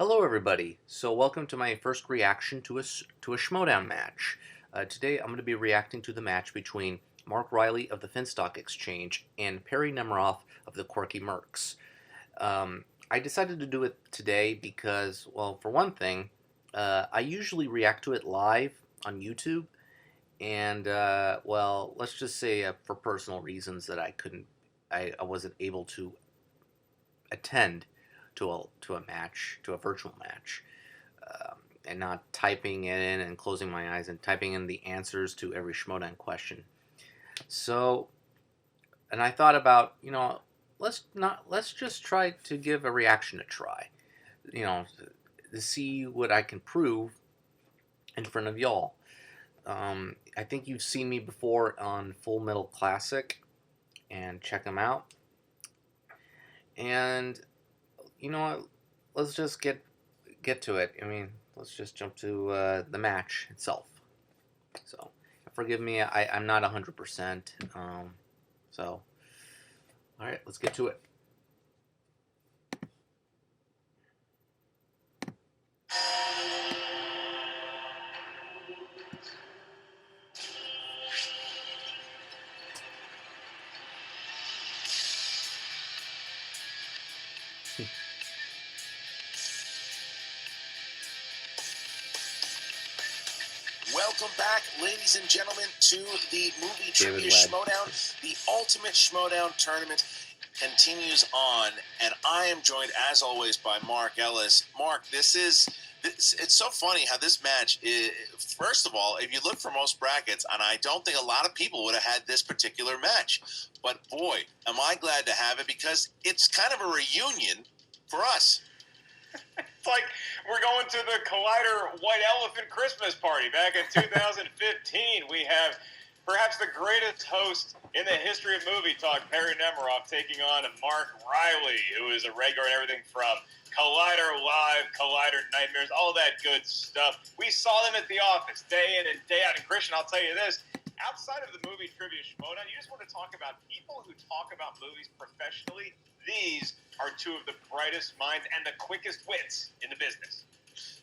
Hello everybody. So welcome to my first reaction to a Schmoedown match. Today I'm going to be reacting to the match between Mark Reilly of the Finstock Exchange and Perri Nemiroff of the Quirky Mercs. I decided to do it today because, well, for one thing, I usually react to it live on YouTube, and well, let's just say for personal reasons that I wasn't able to attend to a match, to a virtual match, and not typing it in and closing my eyes and typing in the answers to every Schmoedown question. So, and I thought about, let's just try to give a reaction a try, you know, to see what I can prove in front of y'all. I think you've seen me before on Full Metal Classic, and check them out. And you know what? Let's just get to it. I mean, let's just jump to the match itself. So, forgive me, I'm not 100%. So, all right, let's get to it. Welcome back, ladies and gentlemen, to the movie trivia Schmoedown. The ultimate Schmoedown tournament continues on, and I am joined, as always, by Mark Ellis. Mark, it's so funny how this match is. First of all, if you look for most brackets, and I don't think a lot of people would have had this particular match, but boy, am I glad to have it, because it's kind of a reunion for us. It's like we're going to the Collider White Elephant Christmas party back in 2015. We have perhaps the greatest host in the history of movie talk, Perri Nemiroff, taking on Mark Reilly, who is a regular in everything from Collider Live, Collider Nightmares, all that good stuff. We saw them at the office day in and day out. And Christian, I'll tell you this, outside of the movie trivia Schmoedown, you just want to talk about people who talk about movies professionally. These are two of the brightest minds and the quickest wits in the business.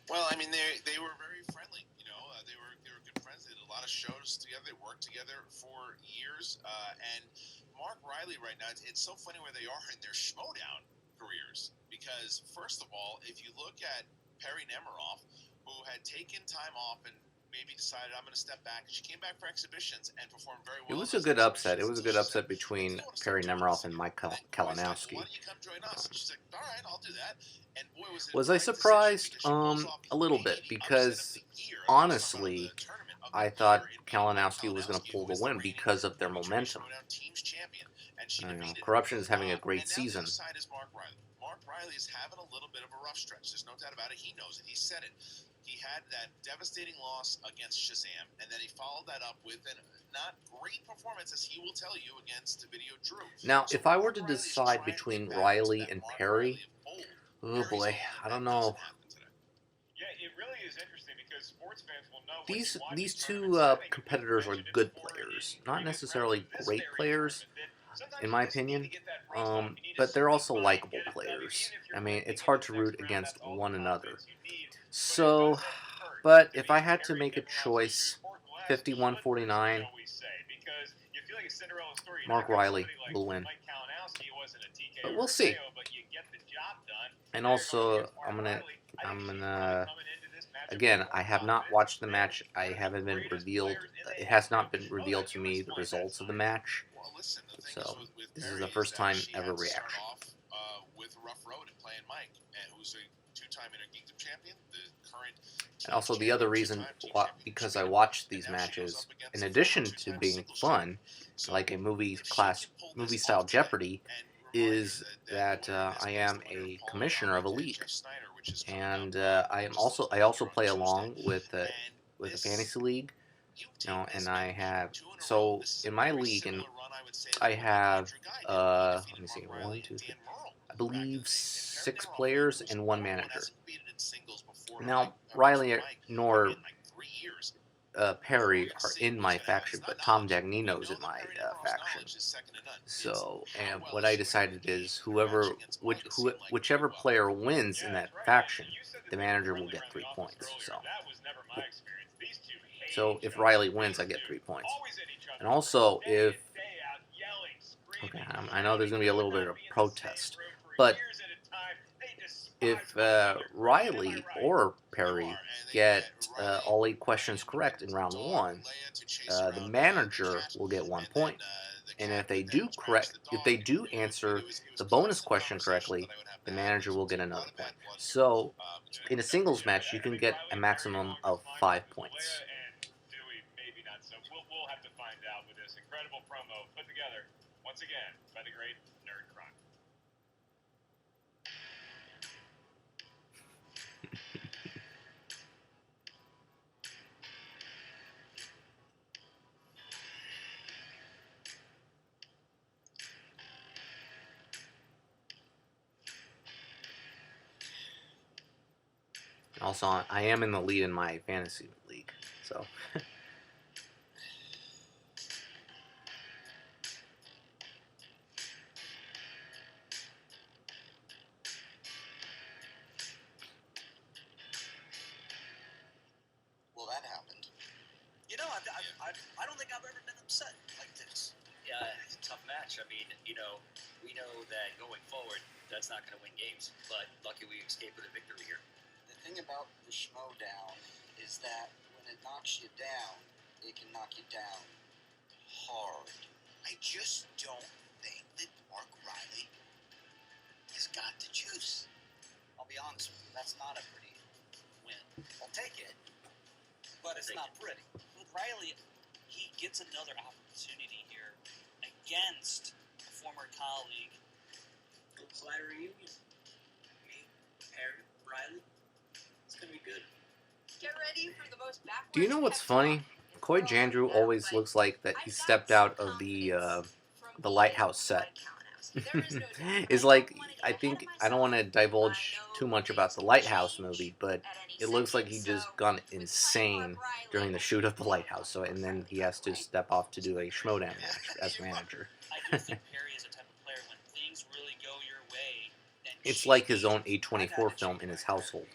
Well, I mean, they were very friendly. You know, they were good friends. They did a lot of shows together. They worked together for years. And Mark Reilly right now, it's so funny where they are in their Schmoedown careers. Because first of all, if you look at Perri Nemiroff, who had taken time off and maybe decided I'm going to step back. She came back for exhibitions and performed very well. It was a good upset. It was a good upset between Perri Nemiroff and Mike Kalinowski. Why don't you come join us? And she's like, all right, I'll do that. And boy, was I surprised? A little bit, because honestly, I thought Kalinowski was going to pull the win because of their momentum. Corruption is having a great season. Mark Reilly is having a little bit of a rough stretch. There's no doubt about it. He knows it. He said it. He had that devastating loss against Shazam, and then he followed that up with a not great performance, as he will tell you, against Video Drew. Now, if I were to decide between Reilly and Perri, oh boy, I don't know. Yeah, it really is interesting because sports fans will know these two competitors are good players, not necessarily great players, in my opinion, but they're also likable players. I mean, it's hard to root against one another. So, but if I had to make a choice, 51-49, Mark Reilly will win. But we'll see. And also, I'm gonna, again, I have not watched the match. I haven't been revealed. It has not been revealed to me the results of the match. So this is the first time ever reaction. With Rough Road and playing Mike, and who's a two-time Intergeekdom champion, the current. And also the other reason, because I watch these matches, in addition to being fun, like a movie-style Jeopardy, is that I am a commissioner of a league, and I also play along with a fantasy league, and I have, so in my league, and I have let me see, 1, 2, 3, I believe 6 players and 1 manager. Now, Reilly nor Perri are in my faction, but Tom Dagnino's in my faction. So, and what I decided is whichever player wins in that faction, the manager will get 3 points. So if Reilly wins, I get 3 points. And also, okay, I know there's going to be a little bit of protest, but if Reilly or Perri get all 8 questions correct in round 1, the manager will get 1 point. And if they do answer the bonus question correctly, the manager will get another point. So, in a singles match, you can get a maximum of 5 points. We'll have to find out with this incredible promo put together once again by the great Nerd Croc. Also, I am in the lead in my fantasy league, so. Well, that happened. You know, I don't think I've ever been upset like this. Yeah, it's a tough match. I mean, we know that going forward, that's not going to win games. But lucky we escaped with a victory here. The thing about the Schmoedown is that when it knocks you down, it can knock you down hard. I just don't think that Mark Reilly has got the juice. I'll be honest with you, that's not a pretty win. I'll take it, but it's not pretty. With Reilly, he gets another opportunity here against a former colleague. Collider reunion. Me, Perri, Reilly. It's gonna be good. Get ready for the most backwards. Do you know what's funny? Coy Jandreau always looks like that he stepped out of the Lighthouse set. It's like, I don't want to divulge too much about the Lighthouse movie, but it looks like he just gone insane during the shoot of the Lighthouse. So, and then he has to step off to do a Schmoedown match as manager. I do think Perri is a type of player when things really go your way. It's like his own A24 film in his household.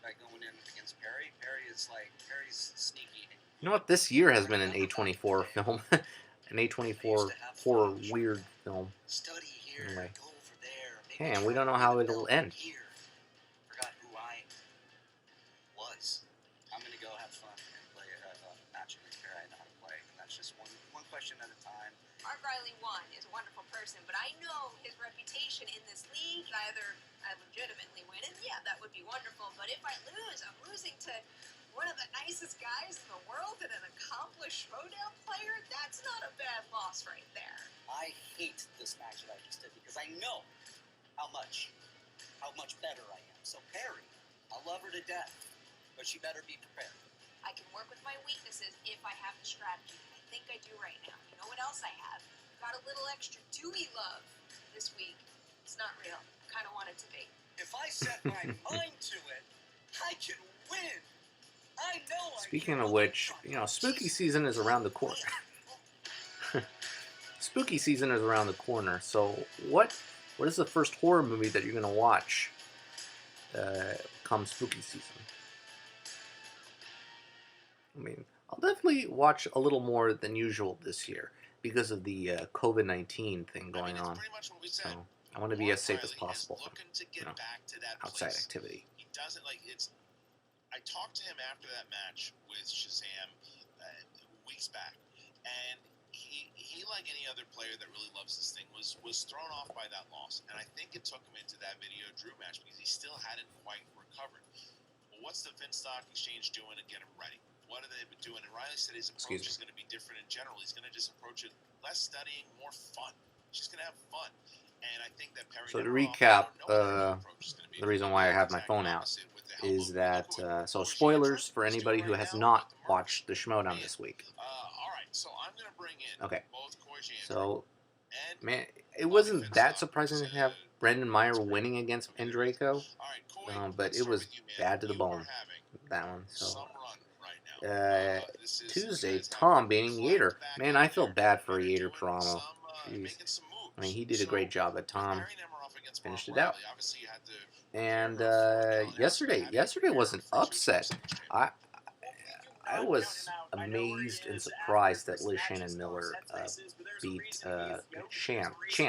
Like going in against Perri, Perri's sneaky. You know what? This year has been an A24 film. An A24 horror weird film. Study here, Anyway. go over there. Hey, and we don't know how it'll end. Here. Forgot who I was. I'm gonna go have fun and play a match against Perri I know how to play, and that's just one question at a time. Mark Reilly is a wonderful person, but I know his reputation in this league. Either I legitimately win, and yeah, that would be wonderful. But if I lose, I'm losing to one of the nicest guys in the world and an accomplished Schmoedown player. That's not a bad loss right there. I hate this match that I just did because I know how much better I am. So Perri, I love her to death, but she better be prepared. I can work with my weaknesses if I have the strategy. I think I do right now. You know what else I have? Got a little extra Dewey love this week. It's not real. I kind of want it to be. If I set my mind to it, I can win. I know. Speaking of which, spooky season is around the corner. Spooky season is around the corner. So what is the first horror movie that you're gonna watch come spooky season? I mean, I'll definitely watch a little more than usual this year because of the COVID-19 thing going on. So I want to be as safe as possible from outside activity. He doesn't I talked to him after that match with Shazam weeks back, and he like any other player that really loves this thing was thrown off by that loss, and I think it took him into that video Drew match because he still hadn't quite recovered. Well, what's the Finstock Exchange doing to get him ready? What have they been doing? And Reilly said his approach is going to be different in general. He's going to just approach it less studying, more fun. He's just going to have fun. And I think that Perri. So to recap, the reason why I have my phone out is that so spoilers for anybody who has not watched the Schmoedown this week. All right, so I'm going to bring in Okay. both Coy Jandreau So and man, it wasn't that surprising to have Brendan Meyer winning against Pendraco, all right, Coy, but let's it start was with you, man. bad to the You are bone, having that one. So some run right now. This is Tuesday, guys Tom have beating climbed Yater. back Man, in I feel there bad and for are Yater doing Toronto. some, Jeez. making some moves. I mean, he did a great job at Tom. Perri Nemiroff against Finished Mark it out. Reilly. Obviously, you had to And prepare for yesterday was an upset. I was I know where he amazed and is surprised after that Liz Chris Shannon Natchez Miller knows headspaces, but there's a beat reason he is yogi, Chance. there's a reason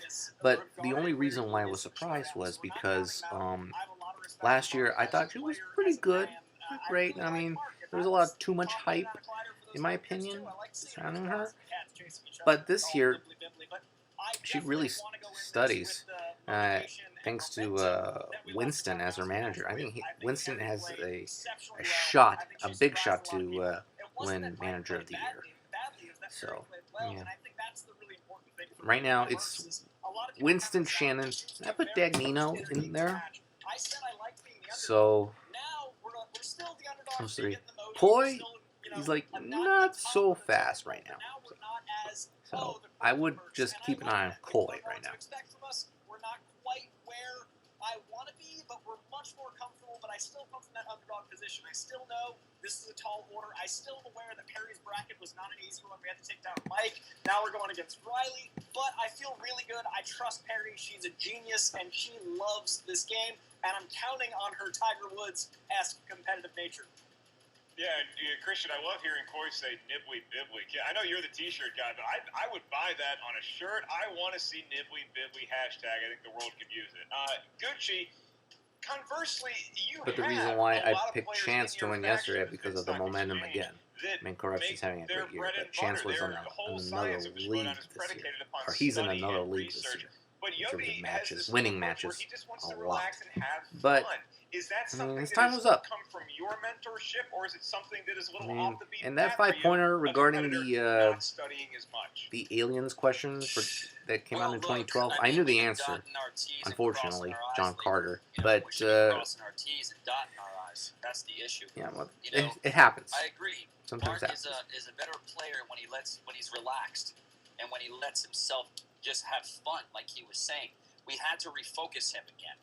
he is But the regarded only where reason he why I is was in surprised Schmoedown. was So we're not because counting him out. I have a lot of respect last for year Mark I as thought a she was player, pretty as a good, man. not I great. really I like mean, Mark, and there was I a lot was too much talking hype, about a collider for those in my Mark kids, opinion, too. I like seeing surrounding those her. dogs and cats chasing each other. But this All year, bibbly-bibbly, but I she really definitely wanna go in this studies. with the motivation and Thanks to momentum that we left Winston as her Groundhouse manager. I with. think I think Winston Perri has played a exceptionally well. shot, I think a she big surprised shot a lot of to people. It wasn't win that Mike Manager of played the Year. badly, it was that Perri So, played well, yeah. and I think that's the really important thing for Right me now, that it's works is a lot of people Winston, have this Shannon. attitude. I put Dagnino in there. I said I like being the underdog. So, Now we're still the underdog. those three. Getting the mojo. Poi, Still, he's like not not so fast right now. Now we're not as So I would just keep an eye on Koi right now. We're not quite where I want to be, but we're much more comfortable. But I still come from that underdog position. I still know this is a tall order. I still am aware that Perry's bracket was not an easy one. We had to take down Mike. Now we're going against Reilly. But I feel really good. I trust Perri. She's a genius, and she loves this game. And I'm counting on her Tiger Woods-esque competitive nature. Yeah, Christian, I love hearing Coy say nibbly bibbly. Yeah, I know you're the T-shirt guy, but I would buy that on a shirt. I want to see nibbly bibbly hashtag. I think the world could use it. Gucci, conversely, you But the have reason why a I lot of picked players Chance in to your win faction yesterday of because of the Finstock momentum Exchange again. that I mean, Corruption's make having a their great year, bread but and Chance butter. was Their on whole another science of league Schmoedown is this year. predicated upon Or he's in study another and league this research. year. But In terms Yogi of has matches, this winning approach where matches, he just wants a to lot. relax and have But fun. Is that something his that time has was up. come from your mentorship, or is it something that is a little I mean, off the beaten and that path for you, 5-pointer a regarding competitor not studying as much? the aliens question that came out in 2012, I knew the answer. Unfortunately, John Carter, but crossing our T's and dotting our I's. That's the issue. yeah, well, You know, it happens. I agree. Sometimes Mark happens. is a better player when he's relaxed and when he lets himself just have fun, like he was saying. We had to refocus him again.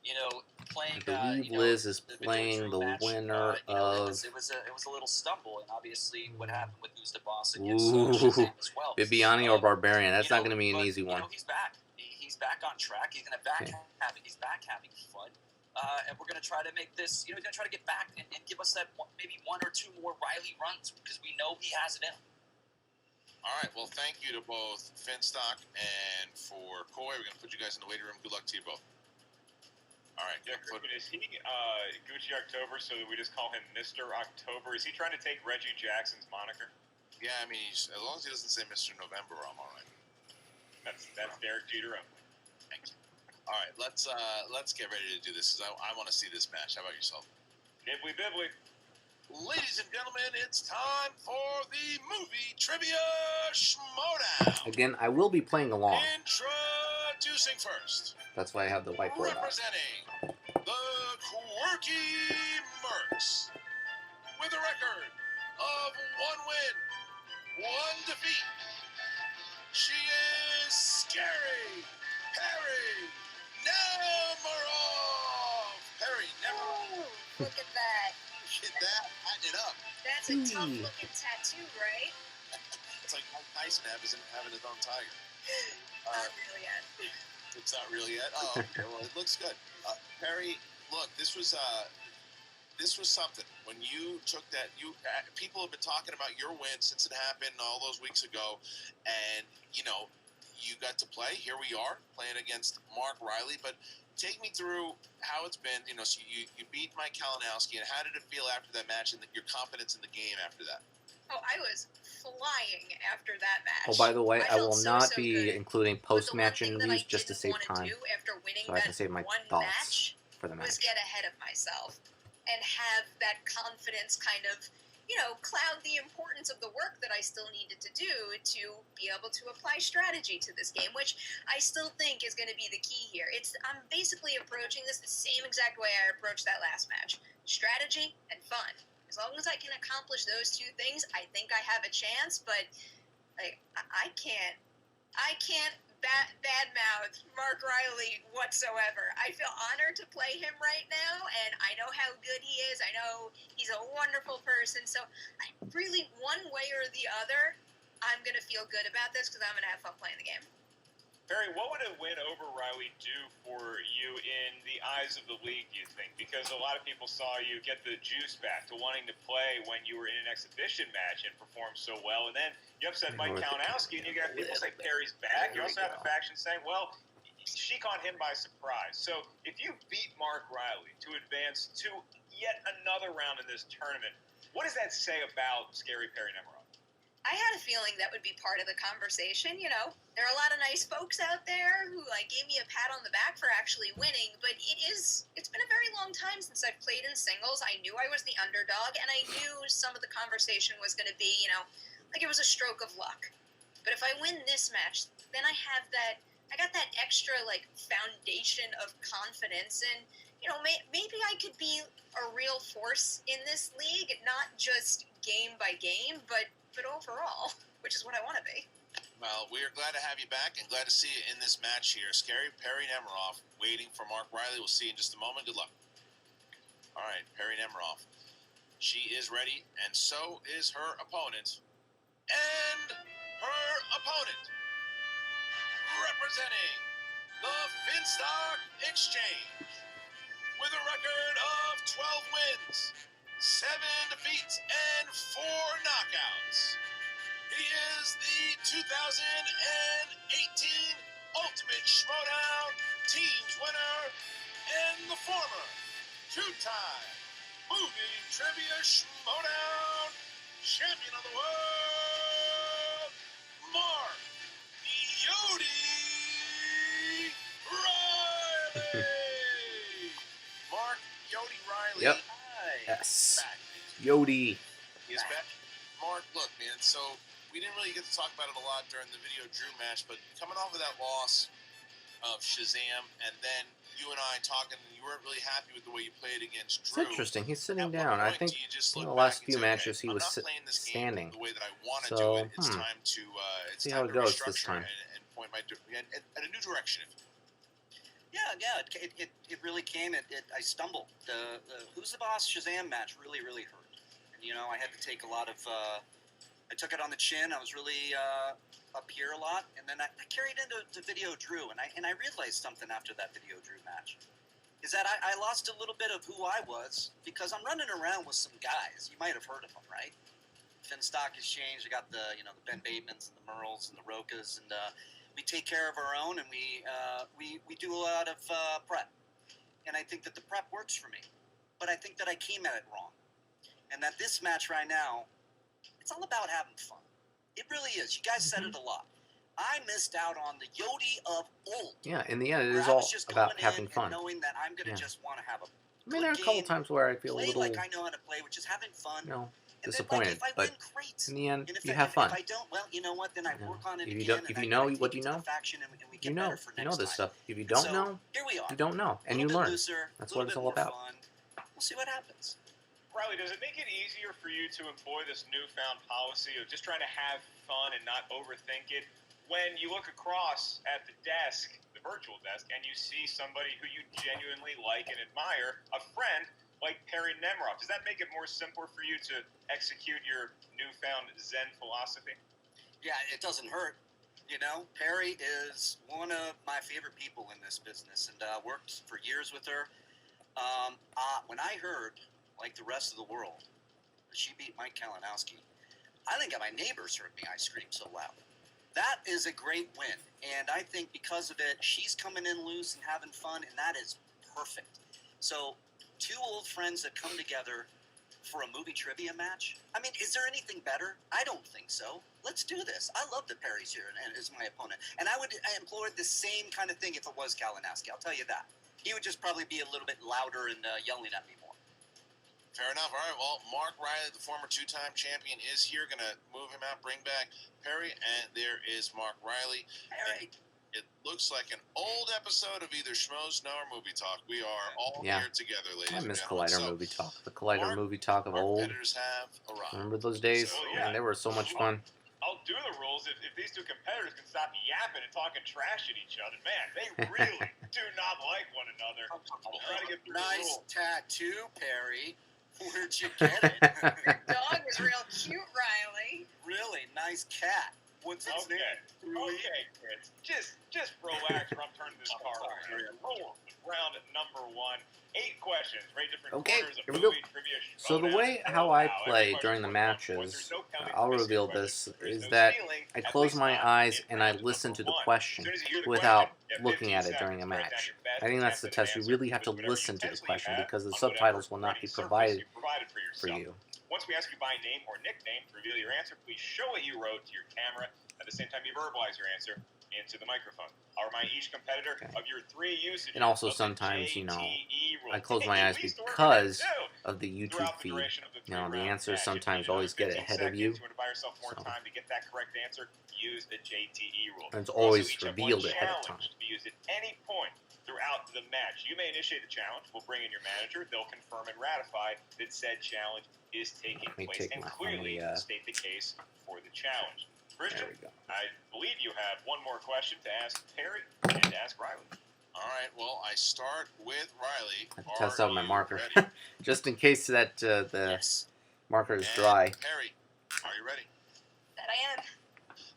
You know, playing. I believe Liz is playing the winner of. It was a little stumble, and obviously what happened with Who's the Boss Ooh, against Shazam as well. Bibiani or Barbarian. That's not going to be an but, easy one. He's back. He's back on track. He's going to he's back having fun. And we're going to try to make this, he's going to try to get back and give us that maybe one or two more Reilly runs because we know he has it in him. All right, well, thank you to both Finstock and for Coy. We're going to put you guys in the waiting room. Good luck to you both. All right. Yeah, is he Gucci October so that we just call him Mr. October? Is he trying to take Reggie Jackson's moniker? Yeah, I mean, as long as he doesn't say Mr. November, I'm all right. That's Derek Jeter. Thank you. All right, let's get ready to do this because I want to see this match. How about yourself? Nibbly bibbly. Ladies and gentlemen, it's time for the movie trivia Schmoedown. Again, I will be playing along. Introducing first. That's why I have the whiteboard out. Representing the Quirky Mercs with a record of 1 win, 1 defeat. She is Scary Perri Nemiroff. Perri Nemiroff. Look at that. Get that, patent it up. That's a tough looking tattoo, right? It's like Mike Tyson having his own tiger. Not really yet. It's not really yet. Oh, okay. Well, it looks good. Perri, look, this was something. When you took that, people have been talking about your win since it happened all those weeks ago, and you got to play. Here we are playing against Mark Reilly, but. Take me through how it's been. So you beat Mike Kalinowski, and how did it feel after that match, and your confidence in the game after that? Oh, I was flying after that match. Oh, by the way, I will not so be good. including post-match interviews just to save What I time, didn't want to do after winning so I can save my one thoughts match for the was match. get ahead of myself and have that confidence kind of, cloud the importance of the work that I still needed to do to be able to apply strategy to this game, which I still think is going to be the key here. I'm basically approaching this the same exact way I approached that last match. Strategy and fun. As long as I can accomplish those two things, I think I have a chance, but I can't badmouth Mark Reilly whatsoever. I feel honored to play him right now, and I know how good he is. I know he's a wonderful person. So, I really, one way or the other, I'm going to feel good about this because I'm going to have fun playing the game. Perri, what would a win over Reilly do for you in the eyes of the league, do you think? Because a lot of people saw you get the juice back to wanting to play when you were in an exhibition match and perform so well. And then you upset Mike Kalinowski, and you got people say Perry's back. You also have a faction saying, well, she caught him by surprise. So if you beat Mark Reilly to advance to yet another round in this tournament, what does that say about scary Perri Nemiroff? I had a feeling that would be part of the conversation. You know, there are a lot of nice folks out there who gave me a pat on the back for actually winning, but it's been a very long time since I've played in singles. I knew I was the underdog, and I knew some of the conversation was going to be, like it was a stroke of luck. But if I win this match, then I got that extra foundation of confidence, and maybe I could be a real force in this league, not just game by game, but overall, which is what I want to be. Well, we are glad to have you back and glad to see you in this match here. Scary Perri Nemiroff waiting for Mark Reilly. We'll see you in just a moment. Good luck. All right, Perri Nemiroff. She is ready, and so is her opponent. And her opponent, representing the Finstock Exchange, with a record of 12 wins, 7 defeats, and 4 knockouts. He is the 2018 Ultimate Schmoedown Teams winner and the former 2-time Movie Trivia Schmoedown Champion of the World, Mark Yodi Reilly. Mark Yodi Reilly. Yep. Hi. Yes. Back. Yodi. He's back. Mark, look, man, so we didn't really get to talk about it a lot during the Video Drew match, but coming off of that loss of Shazam, and then you and I talking, and you weren't really happy with the way you played against It's Drew. interesting. He's sitting At what down. I point think do you just in look the back last and few say, matches okay, he was I'm not playing this standing. game the way that I want to So, do it. It's time to see how it goes this time. and point my and a new direction. Yeah, it really came. I stumbled. The Who's the Boss Shazam match really hurt. And, I had to take a lot of. I took it on the chin. I was really up here a lot, and then I carried into Video Drew, and I realized something after that Video Drew match, is that I lost a little bit of who I was because I'm running around with some guys. You might have heard of them, right? Finstock Exchange. I got the the Ben Batemans and the Merles and the Rokas, and we take care of our own, and we do a lot of prep, and I think that the prep works for me, but I think that I came at it wrong, and that this match right now, it's all about having fun. It really is. You guys said it a lot. I missed out on the Yodi of old. Yeah, in the end, it is all about having fun. Knowing that I'm going to just want to have a there are a couple times where I feel a little, like I know how to play, which is having fun. Disappointed. Then, if I but win, great. in the end, and if you have fun. If I don't, well, you know what? Then I work on it if you again. Don't, if you know what you know, we get better for you know this time. stuff. If you don't know, here we are. you don't know, and you learn. That's what it's all about. Fun. We'll see what happens. Reilly, does it make it easier for you to employ this newfound policy of just trying to have fun and not overthink it when you look across at the desk, the virtual desk, and you see somebody who you genuinely like and admire, a friend like Perri Nemiroff? Does that make it more simpler for you to execute your newfound Zen philosophy? Yeah, it doesn't hurt. Perri is one of my favorite people in this business, and worked for years with her. When I heard, like the rest of the world, that she beat Mike Kalinowski, I think my neighbors heard me. I screamed so loud. That is a great win, and I think because of it, she's coming in loose and having fun, and that is perfect. So, two old friends that come together for a movie trivia match. I mean, is there anything better? I don't think so. Let's do this. I love that Perri's here and is my opponent, and I employ the same kind of thing if it was Kalinowski. I'll tell you that. He would just probably be a little bit louder and yelling at me more. Fair enough. All right, well, Mark Reilly, the former 2-time champion, is here. Going to move him out, bring back Perri, and there is Mark Reilly. Perri. It looks like an old episode of either Schmoedown or Movie Talk. We are all here together, ladies and I miss gentlemen. Collider Movie Talk. The Collider Movie Talk of old. Competitors have arrived. Remember those days? So, yeah. Man, they were so much fun. I'll do the rules if these two competitors can stop yapping and talking trash at each other. Man, they really do not like one another. I'll try to get through the Nice rules. tattoo, Perry. Where'd you get it? Your dog is real cute, Riley. Really nice cat. What's its Okay, name? okay, kids. Just relax or I'm turning this car around. Round number 1. 8 questions, right? Different Okay, corners of here we go. movie trivia. So the Showdown. way how Oh, I wow, play every during the question's worth 1 point. matches, There's no counting I'll for missing reveal questions. this, There's is no that stealing, I at close least my not eyes in and I round listen to number the 1. question As soon as you hear the without question, you have looking 15 at it during a seconds to write down match. your best I think that's the attempt at test. an You answer really have to with whatever listen to the utensil you question have because the on subtitles will whatever not be writing surface provided you provided for for yourself. you. Once we ask you by name or nickname to reveal your answer, please show what you wrote to your camera. At the same time, you verbalize your answer into the microphone. I'll remind each competitor of your 3 usages. And also of the sometimes, you know, JTE rule. I close my eyes We used to work because on that, too. of the YouTube Throughout the feed. duration of the You know, the 3-round answers match, sometimes if you need always get another 15 ahead of you. seconds, you want to buy yourself more So. time to get that correct answer, use the JTE rule. And it's You also always each have revealed one ahead of time. challenge to be used at any point throughout the match. You may initiate the challenge. We'll bring in your manager. They'll confirm and ratify that said challenge is taking Let me place take and my clearly only, state the case for the challenge. Christian, There we go. I believe you have one more question to ask Perry and to ask Riley. All right, well, I start with Riley. I have to test out my you marker. ready? Just in case that the Yes. marker is And dry. Perry, are you ready? That I am.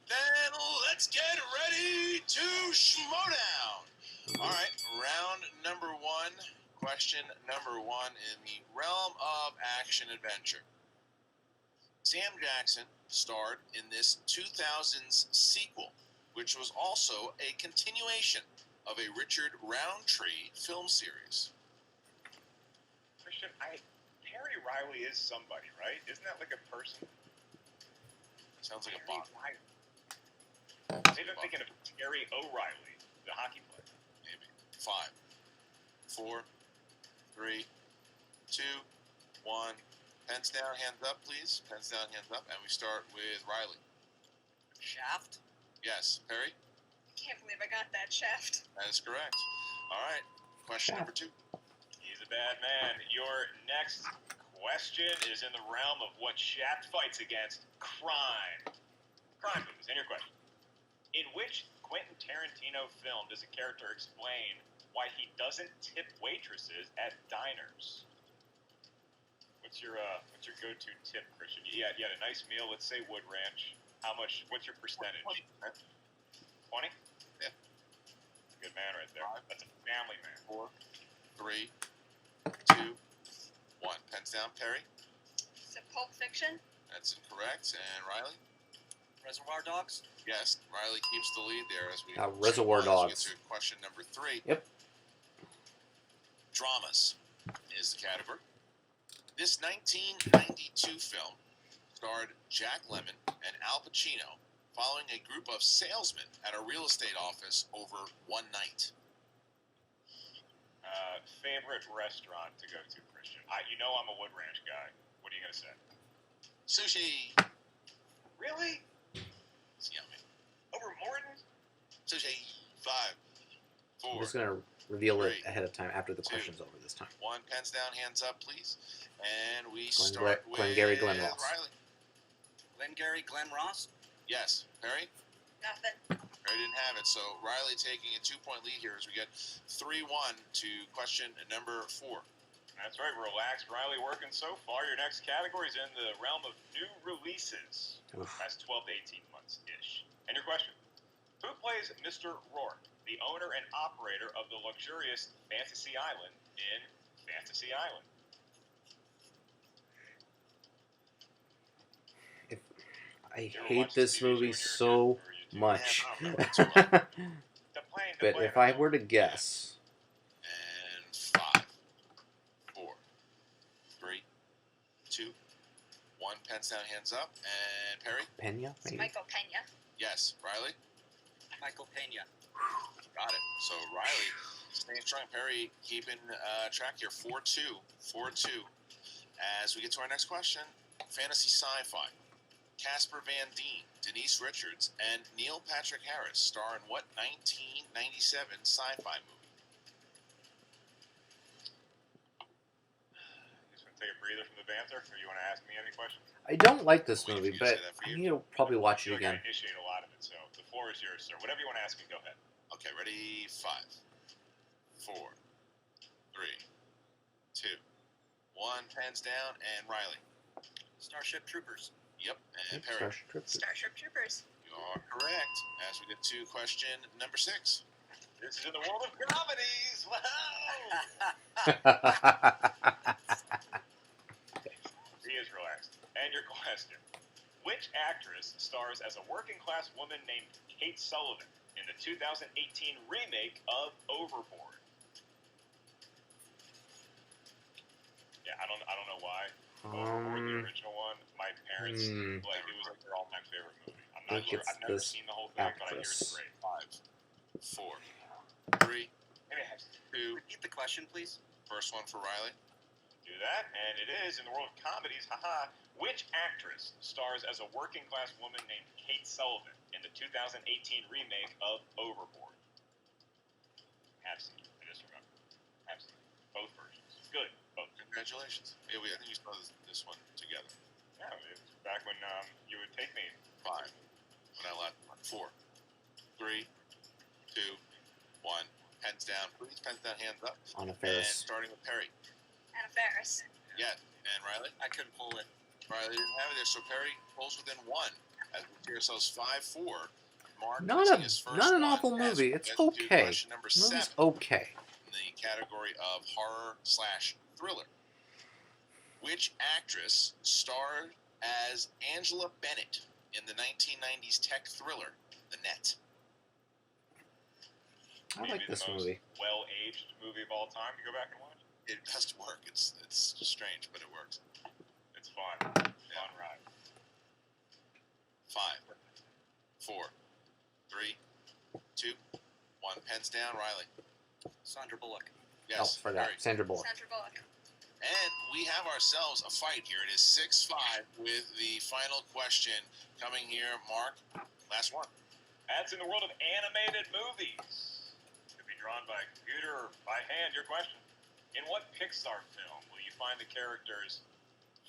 Then let's get ready to Schmoedown. All right, round number 1, question number 1 in the realm of action-adventure. Sam Jackson starred in this 2000s sequel, which was also a continuation of a Richard Roundtree film series. Christian, Perry Riley is somebody, right? Isn't that like a person? Sounds like a Perry bot. Riley. Maybe I'm thinking of Terry O'Reilly, the hockey player. Maybe. 5, 4, 3, 2, 1. Pens down, hands up, please. Pens down, hands up. And we start with Riley. Shaft? Yes. Perry? I can't believe I got that, Shaft. That is correct. All right. Question number 2. He's a bad man. Your next question is in the realm of what Shaft fights against: crime. Crime movies. And your question: in which Quentin Tarantino film does a character explain why he doesn't tip waitresses at diners? What's your go-to tip, Christian? You had a nice meal. Let's say Wood Ranch. How much? What's your percentage? 20. Yeah. Good man right there. That's a family man. 4, 3, 2, 1. Pens down, Perry. Is it Pulp Fiction? That's incorrect. And Riley? Reservoir Dogs? Yes. Riley keeps the lead there as we Reservoir as we Dogs. get to question number 3. Yep. Dramas is the category. This 1992 film starred Jack Lemmon and Al Pacino following a group of salesmen at a real estate office over one night. Favorite restaurant to go to, Christian? I'm a Wood Ranch guy. What are you gonna say? Sushi. Really? It's yummy. Over Morton? Sushi. 5, 4, I'm just going to reveal it 3, ahead of time after the 2, question's over this time. 1. Pens down, hands up, please. And we start with Glengarry Glen Ross. Riley. Glengarry Glen Ross? Yes. Perry? Nothing. Perry didn't have it. So Riley taking a 2-point lead here as we get 3-1 to question number 4. That's right. Relaxed. Riley working so far. Your next category is in the realm of new releases. Oof. That's 12 to 18 months-ish. And your question: who plays Mr. Rourke, the owner and operator of the luxurious Fantasy Island in Fantasy Island? I You ever hate watch this TV show when movie you were so a kid, or you do? much. Yeah, no, too much. But if I were to guess, And 5, 4, 3, 2, 1. Pens down, hands up. And Perry? Pena, It's maybe? Michael Pena. Yes. Riley? Michael Pena. Got it. So Riley staying strong. Perry keeping track here. 4-2. 4-2. As we get to our next question, fantasy sci-fi. Casper Van Dien, Denise Richards, and Neil Patrick Harris star in what 1997 sci-fi movie? Just gonna take a breather from the banter. Mark, or you want to ask me any questions? I don't like this Wait for movie, you to but say that for I you. need to probably watch I it feel like again. I initiate a lot of it, so the floor is yours, sir. Whatever you want to ask me, go ahead. Okay, ready? 5, 4, 3, 2, 1. Pens down, and Riley. Starship Troopers. Yep, and Perry. Starship Troopers. Starship Troopers. You are correct. As we get to question number 6. This is in the world of comedies. Wow! He is relaxed. And your question. Which actress stars as a working-class woman named Kate Sullivan in the 2018 remake of Overboard? Yeah, I don't know why. Overboard, the original one, my parents, it was like their all-time favorite movie. I'm not sure. I've never seen the whole thing, but I hear it's great. 5, 4, 3, Maybe I have to 2. Repeat the question, please. First one for Riley. do that, and it is in the world of comedies. Haha. Which actress stars as a working-class woman named Kate Sullivan in the 2018 remake of Overboard? Have seen. I just remember. Have seen. Both versions. Good. Both. Congratulations. Yeah, I think we saw this one together. Yeah, it was back when you would take me. 5. When I left. 4, 3, 2, 1. Pens down. Please, pens down, hands up. On a And Ferris. starting with Perry. Anna Faris. Yeah. And Riley? I couldn't pull it. Riley didn't have it there, so Perry pulls within 1. As we see ourselves 5-4. Mark Not losing his first not an one awful as movie. we It's get to okay. Question number The 7 movie's okay. in the category of horror/thriller. Which actress starred as Angela Bennett in the 1990s tech thriller, The Net? I Maybe like the this most movie. well-aged movie of all time to go back and watch. It has to work. It's strange, but it works. It's fun. Fun ride. 5, 4, 3, 2, 1. Pens down. Riley. Sandra Bullock. Yes. Oh, forgot. Perry. Sandra Bullock. Sandra Bullock. And we have ourselves a fight here. It is 6-5 with the final question coming here. Mark, last one. That's in the world of animated movies. Could be drawn by a computer or by hand. Your question. In what Pixar film will you find the characters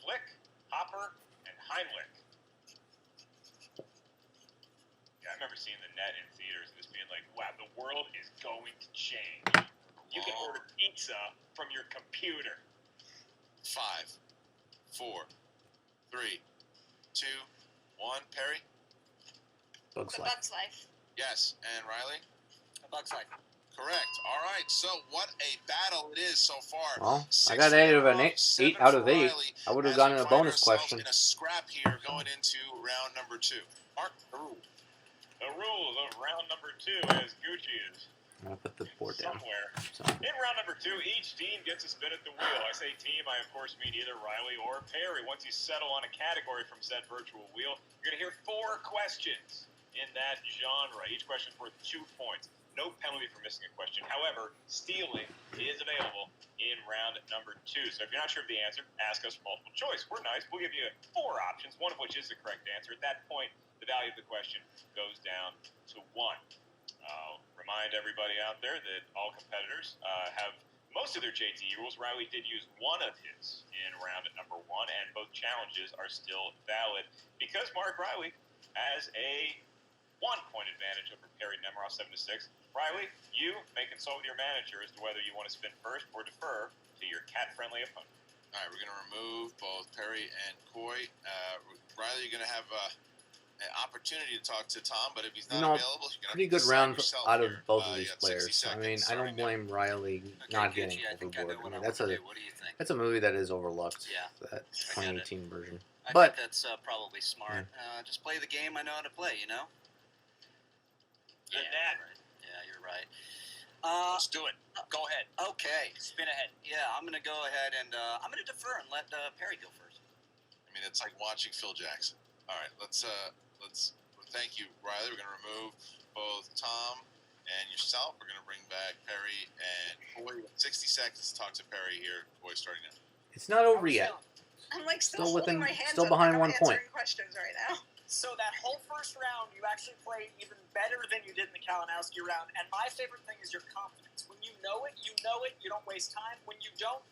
Flick, Hopper, and Heimlich? Yeah, I remember seeing The Net in theaters and just being like, wow, the world is going to change. You can order pizza from your computer. 5, 4, 3, 2, 1. Perry? Bugs The Life. Bug's Life. Yes. And Riley? A Bug's Life. Correct. All right. So what a battle it is so far. Well, I 6 got for 8 of an Nemiroff, 8 7 out for of 8. Riley, I would have as gotten we a find bonus ourselves question. in a scrap here going into round number 2. Mark, the rule. The rules of round number 2, as Gucci is I'm gonna put the board down. somewhere. So, In round number 2, each team gets a spin at the wheel. I say team, I of course mean either Riley or Perry. Once you settle on a category from said virtual wheel, you're going to hear 4 questions in that genre. Each question is worth 2 points. No penalty for missing a question. However, stealing is available in round number 2. So if you're not sure of the answer, ask us multiple choice. We're nice. We'll give you 4 options, one of which is the correct answer. At that point, the value of the question goes down to 1. Remind everybody out there that all competitors have most of their JTE rules. Riley did use one of his in round number 1, and both challenges are still valid because Mark Reilly has a 1-point advantage over Perri Nemiroff 7-6. Riley, you may consult with your manager as to whether you want to spin first or defer to your cat-friendly opponent. All right, we're going to remove both Perry and Coy. Riley, you're going to have an opportunity to talk to Tom, but if he's not available, you're going to pretty good round out of both of these players. I mean, I don't blame Riley not getting Gucci, I think I know overboard. I mean, what I that's would a do. What do you think? that's a movie that is overlooked. Yeah, That I get it. 2018 version. I But think that's probably smart. Just play the game I know how to play, you know? The Yeah, Net. you're right. Yeah, you're right. Let's do it. Go ahead. Okay. Spin ahead. Yeah, I'm going to go ahead and I'm going to defer and let Perry go first. I mean, it's like watching Phil Jackson. All right, let's thank you, Riley. We're going to remove both Tom and yourself. We're going to bring back Perry and Coy. 60 seconds to talk to Perry here. Coy starting now. it's not over yet. I'm like Still still within- holding my hands still up behind like I'm 1 point. answering questions right now. So that whole first round, you actually played even better than you did in the Kalinowski round. And my favorite thing is your confidence. When you know it, you know it. You don't waste time. When you don't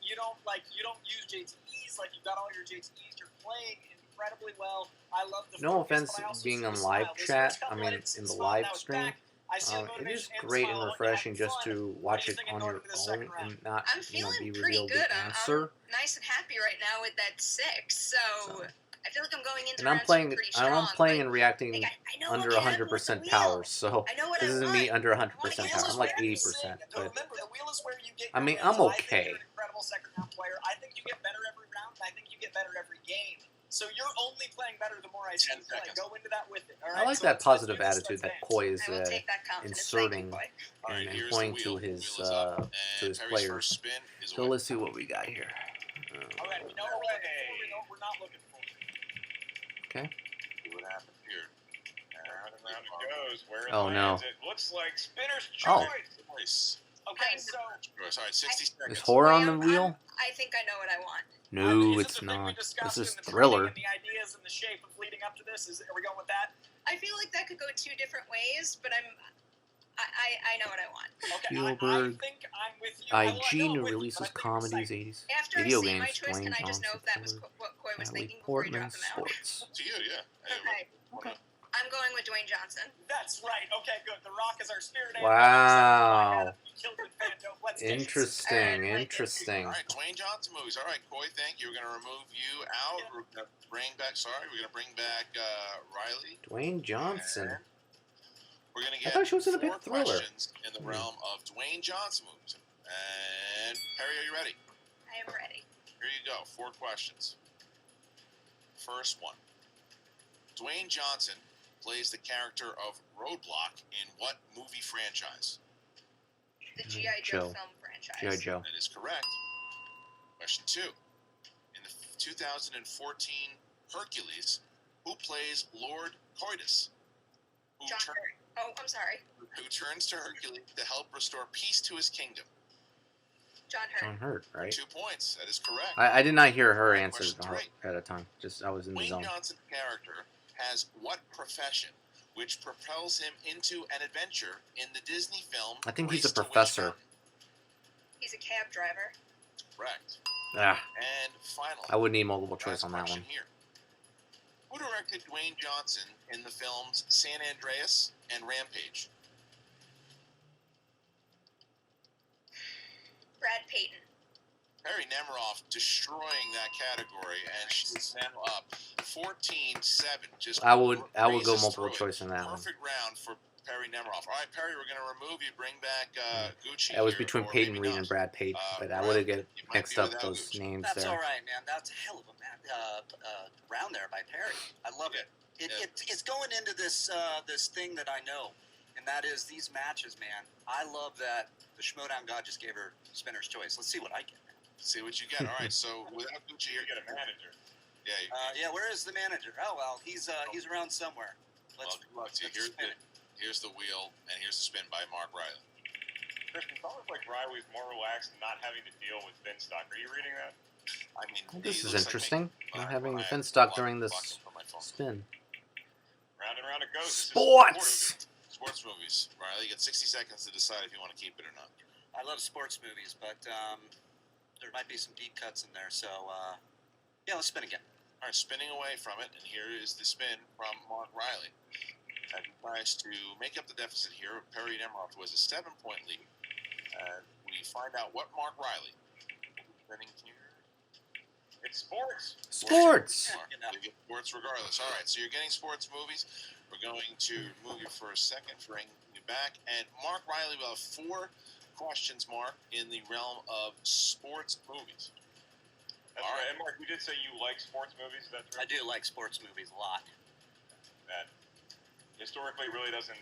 use JTEs. Like, you've got all your JTEs. You're playing incredibly well. I love the No focus, offense, but I also being see on the live smile. This chat, first couple, I I mean, didn't see in the the smile. live Now it's stream, back. I see the it is motivation and the great smile. and I want you refreshing having just fun. to What watch do you it think on going your into the own second round? and not, I'm feeling be pretty revealed good. the I'm answer. nice and happy right now with that 6. So I feel like I'm going into And I'm round 2 playing, pretty strong. and reacting Like, I know under what can happen with the 100% wheel. power. So I know what this I isn't want. me under I 100% want to power. I'm like where you 80%. sing. But Remember, the wheel is where you get I your mean, wins. I'm I think okay. you're an incredible second round player. I think you get better every round. I think you get better every game. So you're only playing better the more I see you play. Go into that with it. All right? I like So that let's positive do this. attitude Let's that dance. Koi is I will take that confidence. inserting Thank you, Boy. All right, and here's pointing the wheel. to his Wheel is up, and his Perry's players. first spin is So away. let's see what we got here. All right, we know what we're looking for. We know what we're not looking for. Okay. See what happens here. Round and round it goes. Where it Oh, no. lands, it looks like spinner's Oh. choice. Nice. Okay, I'm so All right, 60 seconds. Is horror on the wheel? I think I know what I want. No, is it's it the thing we not. discussed This is in the thriller. training and the ideas and the shape of leading up to this? Are we going with that? I feel like that could go 2 different ways, but I know what I want. Okay, Spielberg. I think I'm with you. IG I'm new with you, releases but I think I'm comedies, excited. 80s. After Video I say my games, choice, Dwayne can I just know Johnson, if that was Thriller, what Koi was Natalie thinking before he Portman, dropped them out? sports. To you, yeah. Okay. I'm going with Dwayne Johnson. That's right. Okay, good. The Rock is our spirit animal. Wow. You killed it, Fando. Let's dance. Interesting, Alright, interesting. All right, Dwayne Johnson movies. All right, Coy, thank you. We're going to remove you out. We're going to bring back, we're going to bring back Reilly. Dwayne Johnson. And we're going to I get thought she was gonna 4 pick Thriller. questions in the realm of Dwayne Johnson movies. And Perry, are you ready? I am ready. Here you go. 4 questions. First one. Dwayne Johnson plays the character of Roadblock in what movie franchise? The G.I. Joe Joe. film franchise. G.I. Joe. That is correct. Question 2. In the 2014 Hercules, who plays Lord Coitus? Who, John Hurt. Oh, I'm sorry. who turns to Hercules to help restore peace to his kingdom? John Hurt. John Hurt, right? 2 points. That is correct. I did not hear her Alright, answer question 3. at a time. Just I was in the Dwayne zone. Johnson's character has what profession which propels him into an adventure in the Disney film I think he's Race a to Witch professor. Mountain? He's a cab driver. Correct. Ah, And finally, I would need multiple choice last on that question one. here. Who directed Dwayne Johnson in the films San Andreas and Rampage? Brad Payton. Perri Nemiroff destroying that category, and she's now up 14-7. Just I would go breezes multiple through it. choice on that one. Perfect round for Perri Nemiroff. All right, Perry, we're going to remove you. Bring back Gucci. That was here, between or Peyton maybe Reed not. and Brad Payton, but I Brad, would have get you might mixed be up without those Gucci. names That's there. all right, man. That's a hell of a round there by Perry. I love it. It's going into this this thing that I know, and that is these matches, man. I love that the Schmoedown God just gave her spinner's choice. Let's see what I get. See what you get. All right, so without Gucci, You you're get a manager. Yeah. Where is the manager? Oh well, he's around somewhere. Well, good luck to you. Here's the wheel, and here's the spin by Mark Reilly. Christian, it's almost like Riley's more relaxed and not having to deal with Finstock. Are you reading that? I mean, Well, he this is looks like me. interesting. Not having I the have Finstock blocked- during this blocked him from my phone. spin. Round and round it goes. This is Sports! Sports movies. Riley, you get 60 seconds to decide if you want to keep it or not. I love sports movies, but there might be some deep cuts in there. So yeah, let's spin again. All right, spinning away from it, and here is the spin from Mark Reilly. As he tries to make up the deficit here, Perri Nemiroff was a 7-point lead. We find out what Mark Reilly spinning here. It's sports. Sports! You get sports regardless. All right, so you're getting sports movies. We're going to move you for a second, bring you back. And Mark Reilly will have 4 questions, Mark, in the realm of sports movies. That's right. And Mark, you did say you like sports movies. Is that true? I do like sports movies a lot. That historically really doesn't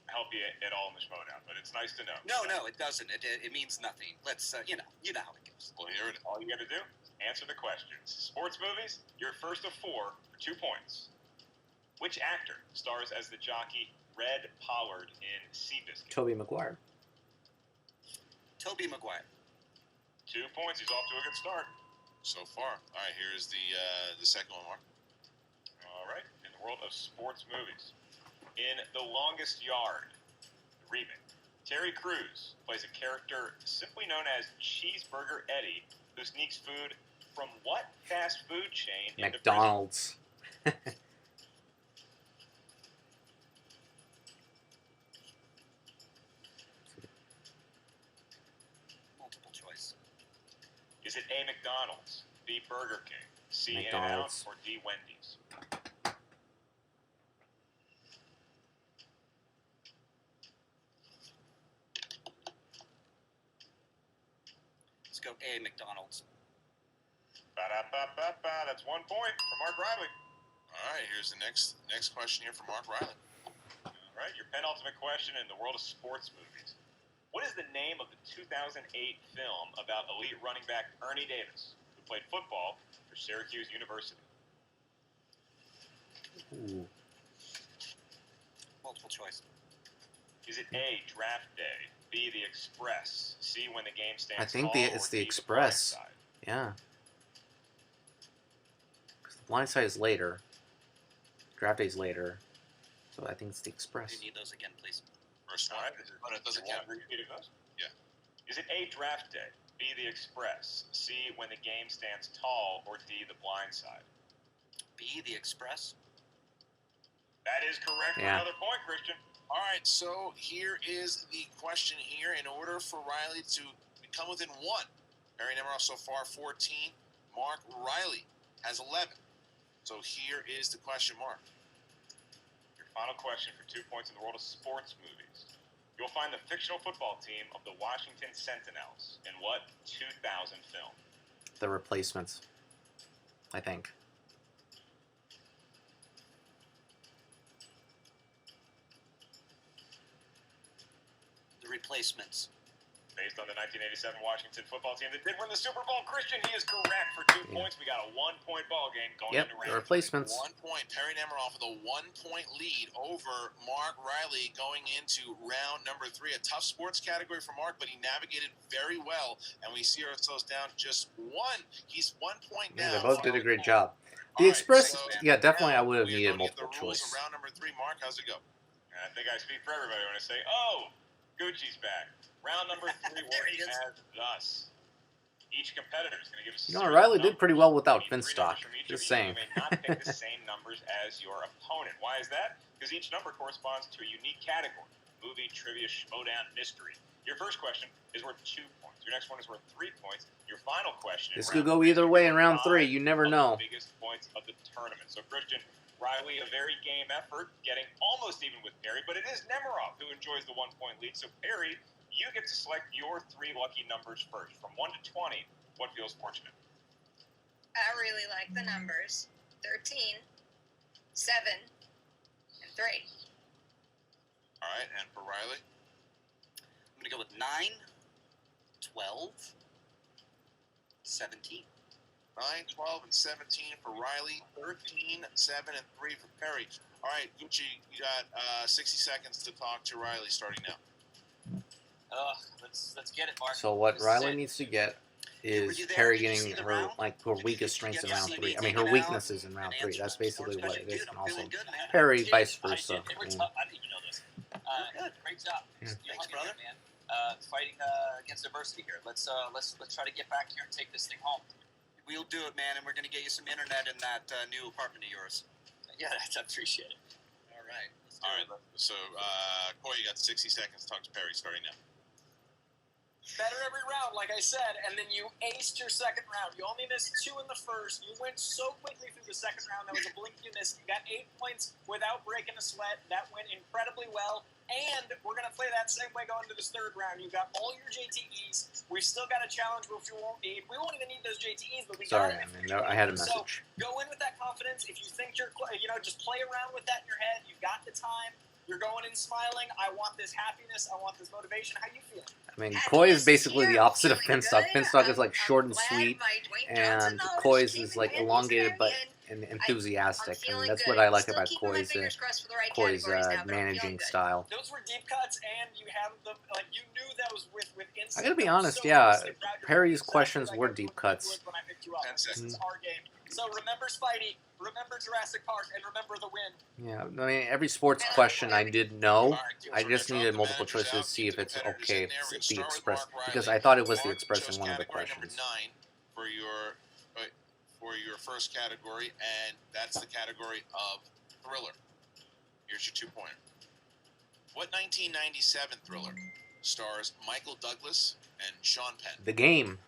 help you at all in the Schmoedown, but it's nice to know. No, it doesn't. It means nothing. Let's you know how it goes. Well, here it is. All you got to do, answer the questions. Sports movies, your first of 4 for 2 points. Which actor stars as the jockey Red Pollard in Seabiscuit? Tobey Maguire. Tobey Maguire. 2 points. He's off to a good start. So far. All right, here's the second one, Mark. All right. In the world of sports movies. In The Longest Yard, the remake, Terry Crews plays a character simply known as Cheeseburger Eddie, who sneaks food from what fast food chain into prison? McDonald's. Multiple choice. Is it A, McDonald's, B, Burger King, C, In-N-Out, McDonald's. or D, Wendy's? Let's go A, McDonald's. Ba-da-ba-ba-ba. That's 1 point for Mark Reilly. All right, here's the next question here from Mark Reilly. All right, your penultimate question in the world of sports movies. What is the name of the 2008 film about elite running back Ernie Davis, who played football for Syracuse University? Ooh. Multiple choice. Is it A, Draft Day, B, The Express, C, When the Game Stands I think Tall, it's or The D, Express. Blind Side? Yeah. 'Cause the Blind Side is later. Draft Day's later. So I think it's The Express. We need those again, please. First All one, right, but it doesn't you want count. to repeat those? Yeah. Is it A, Draft Day, B, The Express, C, When the Game Stands Tall, or D, The Blind Side? B, The Express. That is correct for Yeah. another point, Christian. All right, so here is the question here. In order for Reilly to become within one, Perri Nemiroff so far 14. Mark Reilly has 11. So here is the question, Mark. Your final question for 2 points in the world of sports movies. You'll find the fictional football team of the Washington Sentinels in what 2000 film? The Replacements. I think. The Replacements. Based on the 1987 Washington football team that did win the Super Bowl, Christian, he is correct for 2 points. We got a 1-point ball game going Yep, into The round Replacements. 1 point. Perri Nemiroff with a 1-point lead over Mark Reilly going into round number 3. A tough sports category for Mark, but he navigated very well. And we see ourselves down just 1. He's 1 point Yeah, down. they both did a great job. All The right, Express, so yeah, definitely I now would have we're needed gonna get multiple the rules choice. of round number 3. Mark, how's it go? And I think I speak for everybody when I say, oh, Gucci's back. Round number 3 There he works is. as thus. Each competitor is going to give us a You know, series Reilly of did pretty well numbers. without You need 3 Finstock. numbers from each Just of you. saying. You may not pick the same numbers as your opponent. Why is that? Because each number corresponds to a unique category. Movie, trivia, Schmoedown, mystery. Your first question is worth 2 points. Your next one is worth 3 points. Your final question This in could round go 3 is either gonna way be in round 3. 5 You never of know. the biggest points of the tournament. So, Christian, Reilly, a very game effort, getting almost even with Perri, but it is Nemiroff who enjoys the 1-point lead. So, Perri, you get to select your 3 lucky numbers first. From 1 to 20, what feels fortunate? I really like the numbers 13, 7, and 3. All right, and for Reilly? I'm going to go with 9, 12, 17. 9, 12, and 17 for Reilly. 13, 7, and 3 for Perri. All right, Gucci, you got 60 seconds to talk to Reilly starting now. Let's get it, Mark. So what This is Reilly it. needs to get Were is you there? Perri Did you getting see the her round? her Did weakest you strengths in get to round see 3. me I mean, her hanging out weaknesses in round and 3. That's answering basically sports what it questions? is. Dude, And I'm also feeling good, man. Perri, Did. vice I versa. did. They were I mean, tough. I didn't know this. Good. Great job. Yeah. You Thanks, hung in there, brother. man. Fighting against adversity here. Let's try to get back here and take this thing home. We'll do it, man, and we're going to get you some internet in that new apartment of yours. Yeah, I appreciate it. All right. Let's do All it. right, so Corey, you got 60 seconds to talk to Perri starting now. Better every round, like I said, and then you aced your second round. You only missed 2 in the first. You went so quickly through the second round. That was a blink you missed. You got 8 points without breaking a sweat. That went incredibly well. And we're going to play that same way going to this third round. You got all your JTEs. We've still got a challenge which we won't need. We won't even need those JTEs, but we sorry, got I them. mean, I had a So message. go in with that confidence. If you think you're, just play around with that in your head. You got the time. You're going in smiling. I want this happiness. I want this motivation. How you feel? I mean, Happiness Coy is is basically here. the opposite of Feeling Finstock. good. Finstock is like I'm short and glad sweet, my Dwayne Johnson and knowledge Coy's came is in like handy elongated today, but and enthusiastic. I'm I mean, feeling that's good. what I like Still about keeping my Coy's fingers crossed for the right Coy's categories now, but I'm feeling managing good. style. Those were deep cuts, and you have them. You knew that was with instinct. I gotta be That was honest, so yeah, instant. Proud of you. Perri's Exactly questions like were I deep would cuts. when I picked you up. 10 This is seconds. our game. So remember Spidey, remember Jurassic Park, and remember the win. Yeah, I mean, every sports question I did know. All right, I we're just gonna needed drop the multiple managers choice to out, see keep if the it's competitors okay in there. We're if gonna the start with express, Mark because Reilly. I thought it was the Mark, express chose in one of the category number questions. 9 for your first category, and that's the category of thriller. Here's your 2-pointer. What 1997 thriller stars Michael Douglas and Sean Penn? The Game.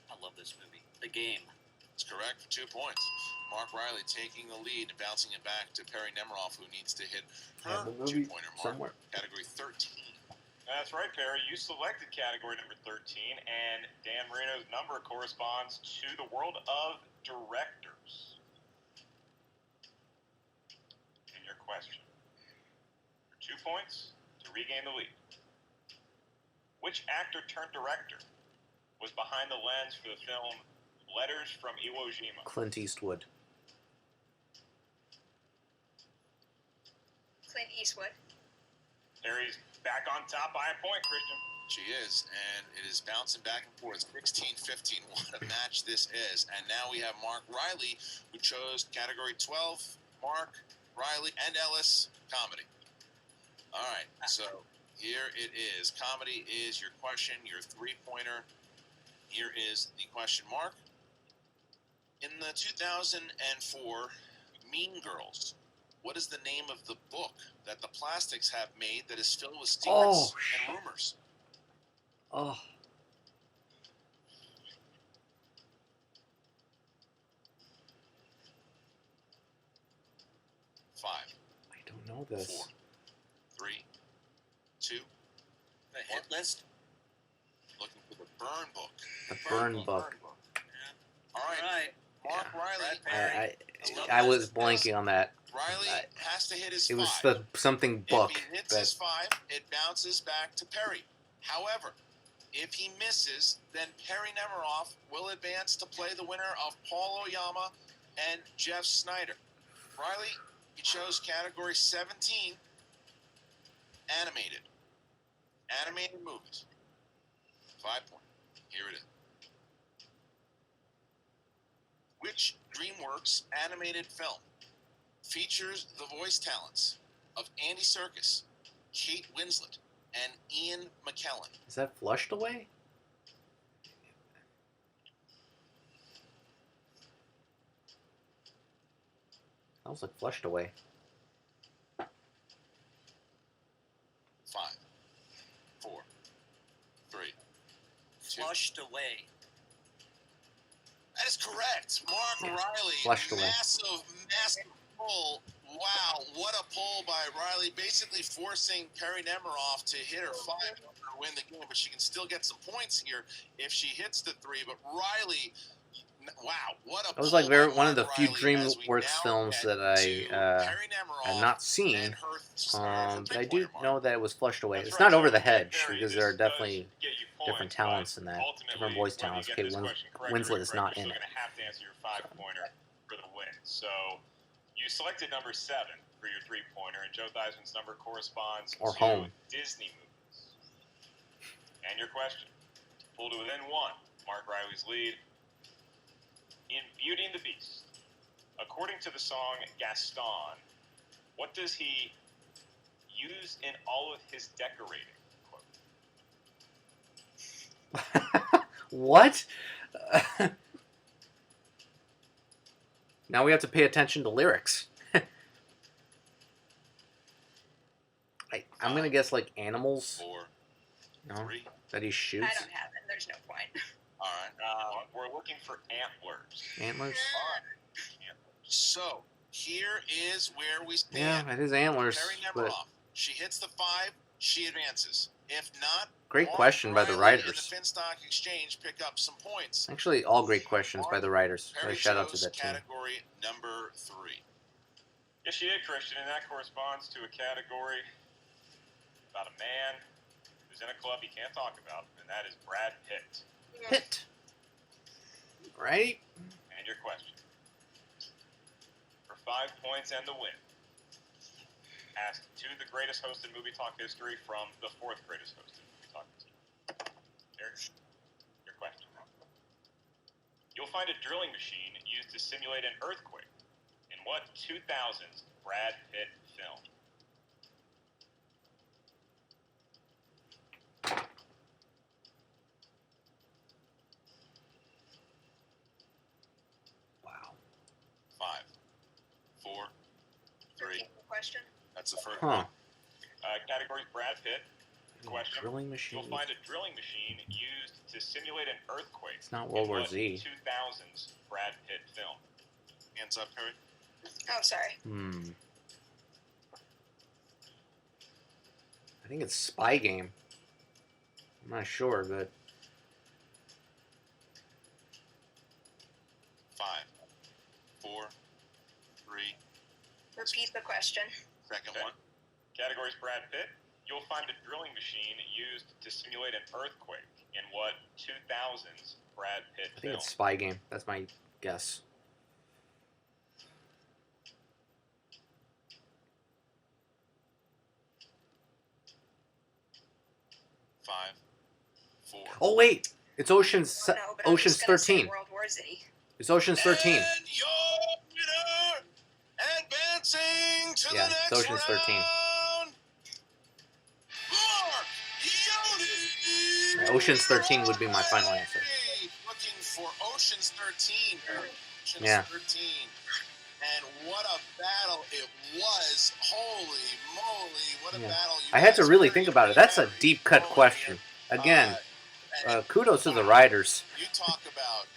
I love this movie. The Game. That's correct for 2 points. Mark Reilly taking the lead and bouncing it back to Perri Nemiroff, who needs to hit her the movie 2-pointer mark. somewhere. Category 13. That's right, Perry. You selected category number 13, and Dan Marino's number corresponds to the world of directors. And your question. For 2 points to regain the lead. Which actor turned director was behind the lens for the film Letters from Iwo Jima? Clint Eastwood. Clint Eastwood. Perry's back on top by a point, Christian. She is, and it is bouncing back and forth. 16-15. What a match this is. And now we have Mark Reilly, who chose category 12. Mark, Reilly, and Ellis, comedy. All right, so here it is. Comedy is your question, your 3-pointer. Here is the question, Mark. In the 2004 Mean Girls, what is the name of the book that the Plastics have made that is filled with secrets and rumors? Oh. 5, I don't know this. 4, 3, 2. The hit list. Looking for the Burn book. The Burn book. All right, Mark Reilly. I was blanking on that. Reilly has to hit his It 5. was the something book. If he hits his 5, it bounces back to Perry. However, if he misses, then Perri Nemiroff will advance to play the winner of Paul Oyama and Jeff Snyder. Reilly, you chose category 17, animated. Animated movies. 5 points. Here it is. Which DreamWorks animated film features the voice talents of Andy Serkis, Kate Winslet, and Ian McKellen? Is that Flushed Away? That was like Flushed Away. 5, 4, 3, 2. Flushed Away. That is correct. Mark Reilly. Flushed Away. Massive pull. Wow, what a pull by Reilly. Basically forcing Perri Nemiroff to hit her 5 to win the game, but she can still get some points here if she hits the 3. But Reilly, wow, what a That was pull like by one of the Mark few Reilly as we DreamWorks now films get that I to Perri Nemiroff have not seen. and her But I do three-pointer mark. know that it was Flushed Away. That's It's right, not Over so the Hedge Perry, because this there are does definitely get you different points, talents but in that, ultimately, different voice whether you talents. get Kate this question correct or Winslet is incorrect, not you're in still it. going to have to answer your 5-pointer for the win. So you selected number 7 for your 3-pointer, and Joe Theismann's number corresponds Or to Home. Disney movies. And your question, pulled to within 1, Mark Reilly's lead. In Beauty and the Beast, according to the song Gaston, what does he use in all of his decorating? Quote. What? Now we have to pay attention to lyrics. I'm gonna guess like animals. 4, No, 3. that he shoots. I don't have it. There's no point. All right. We're looking for antlers. Antlers. So here is where we Yeah, stand. it is antlers. Perri But Nemiroff. She hits the 5. She advances. If not, great Mark question by the Reilly and writers. the Finstock Exchange pick up some points. Actually, all great questions by the writers. Perri Shout out to chose that team. category number 3. Yes, she did, Christian, and that corresponds to a category about a man who's in a club he can't talk about, and that is Brad Pitt. Hit. Right? And your question. For 5 points and the win. Asked to the greatest host in movie talk history from the 4th greatest host in movie talk history. Here's your question. you'll find a drilling machine used to simulate an earthquake. In what 2000s Brad Pitt film? Wow. 5, 4, 3. Repeat the question. That's the first Huh. one. Categories Brad Pitt. Question. Drilling machine. You'll find a drilling machine used to simulate an earthquake. It's not World in War what Z. 2000s Brad Pitt film? Hands up, Perry. Oh, sorry. I think it's Spy Game. I'm not sure, but 5, 4, 3. Repeat the question. Second Okay. one. Categories Brad Pitt. You'll find a drilling machine used to simulate an earthquake. In what 2000s Brad Pitt I think film? it's Spy Game. That's my guess. Five, 4. Oh wait, it's Ocean's No, but I'm Ocean's just gonna say 13. World War Z. It's Ocean's 13. And your winner, advancing to Yeah, the it's next Ocean's 13. round, Mark Reilly. Yeah, Ocean's 13 would be my final answer. Looking for Ocean's 13. Ocean's Yeah. 13. And what a battle it was. Holy moly, what a Yeah. battle. You I had to guys really are think about it. That's a every deep cut moment question. here. Again, And kudos to the writers. You talk about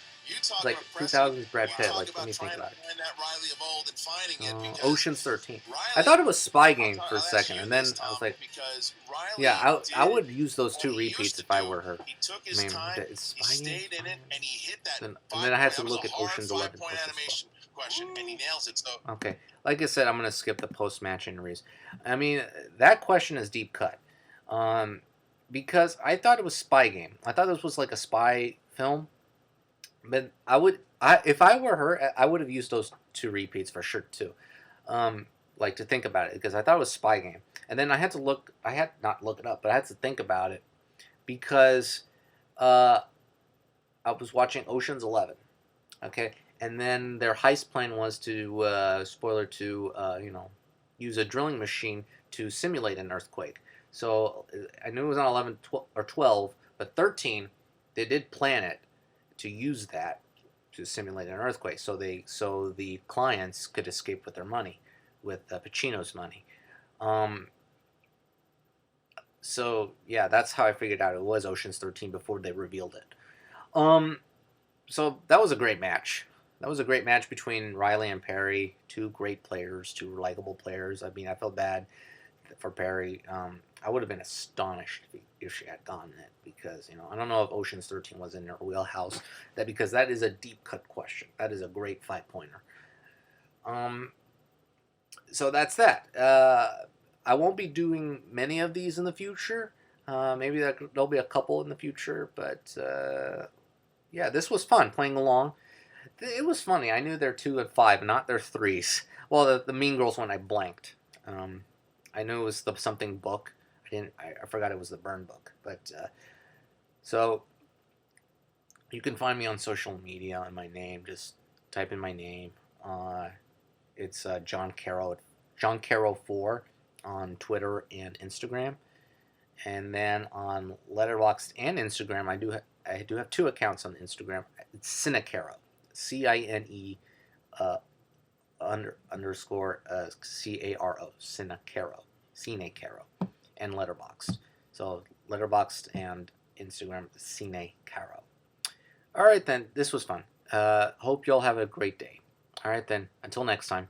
Like impressive. 2000s Brad You Pitt. talk Like, about let me think trying about to it. find that Riley of old and finding it because Ocean's 13. Riley, I thought it was Spy Game I'll for a ask second, you and then this, I was Tom, like, because Riley yeah, I did would use those what two he repeats used if to I do. were her. He took I his mean, time, it's he Spy Game. stayed in it, and he hit that. And then I had to that was look a at hard Ocean's 11 5-point first as well. animation question, and he nails it. So Okay. Like I said, I'm going to skip the post-match interviews. I mean, that question is deep cut. Because I thought it was Spy Game. I thought this was like a spy film. But if I were her, I would have used those two repeats for sure too. Like to think about it, because I thought it was Spy Game. And then I had not look it up, but I had to think about it because I was watching Ocean's 11. Okay. And then their heist plan was to, spoiler to, use a drilling machine to simulate an earthquake. So I knew it was on 11 or 12, but 13, they did plan it to use that to simulate an earthquake. So the clients could escape with their money, with Pacino's money. So yeah, that's how I figured out it was Ocean's 13 before they revealed it. So that was a great match. That was a great match between Reilly and Perri. Two great players, two likable players. I mean, I felt bad for Perri. I would have been astonished if she had gotten it because, I don't know if Ocean's 13 was in her wheelhouse. Because that is a deep cut question. That is a great 5-pointer. So that's that. I won't be doing many of these in the future. Maybe there'll be a couple in the future, but yeah, this was fun playing along. It was funny. I knew they're 2 and 5, not their 3s. Well, the Mean Girls one I blanked. I knew it was the something book. I forgot it was the Burn book. But so you can find me on social media on my name. Just type in my name. It's John Carroll 4 on Twitter and Instagram. And then on Letterboxd and Instagram, I do have 2 accounts on Instagram. It's Cinecaro. CINE underscore CARO. Cinecaro. And Letterboxd. So Letterboxd and Instagram, Cinecaro. All right then, this was fun. Hope y'all have a great day. All right then, until next time.